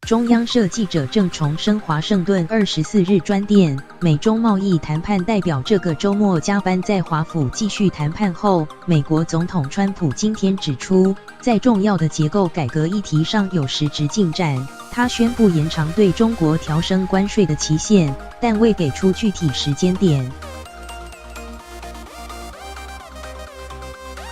中央社记者郑重生华盛顿24日专电，美中贸易谈判代表这个周末加班在华府继续谈判后，美国总统川普今天指出，在重要的结构改革议题上有实质进展。他宣布延长对中国调升关税的期限，但未给出具体时间点。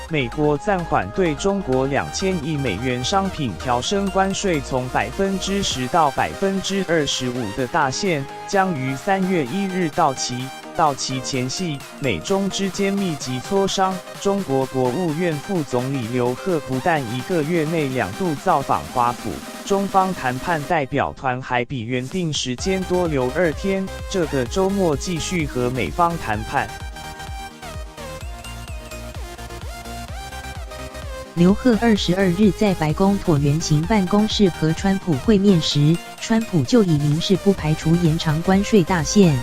美国暂缓对中国2000亿美元商品调升关税，从10%到25%的大限将于3月1日到期。到期前夕，美中之间密集磋商。中国国务院副总理刘鹤不但1个月内2度造访华府，中方谈判代表团还比原定时间多留2天，这个周末继续和美方谈判。刘鹤22日在白宫椭圆形办公室和川普会面时，川普就已明示不排除延长关税大限。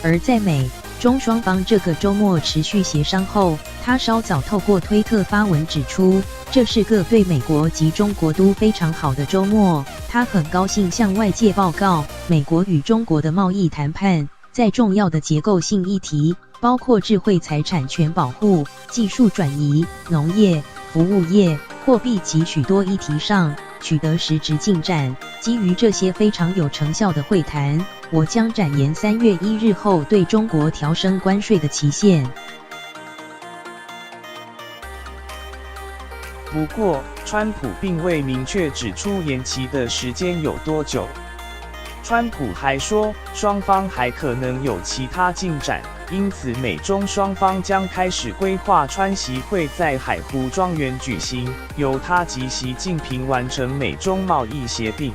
而在美中双方这个周末持续协商后，他稍早透过推特发文指出，这是个对美国及中国都非常好的周末。他很高兴向外界报告，美国与中国的贸易谈判在重要的结构性议题，包括智慧财产权保护、技术转移、农业、服务业、货币及许多议题上取得实质进展。基于这些非常有成效的会谈，我将展延3月1日后对中国调升关税的期限。不过，川普并未明确指出延期的时间有多久。川普还说，双方还可能有其他进展，因此美中双方将开始规划川习会在海湖庄园举行，由他及习近平完成美中贸易协定。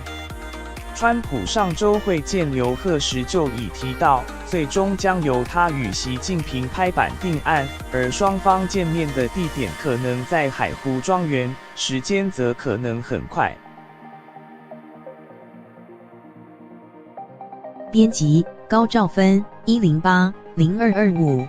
川普上周会见刘鹤时就已提到，最终将由他与习近平拍板定案，而双方见面的地点可能在海湖庄园，时间则可能很快。编辑高兆芬，1080225。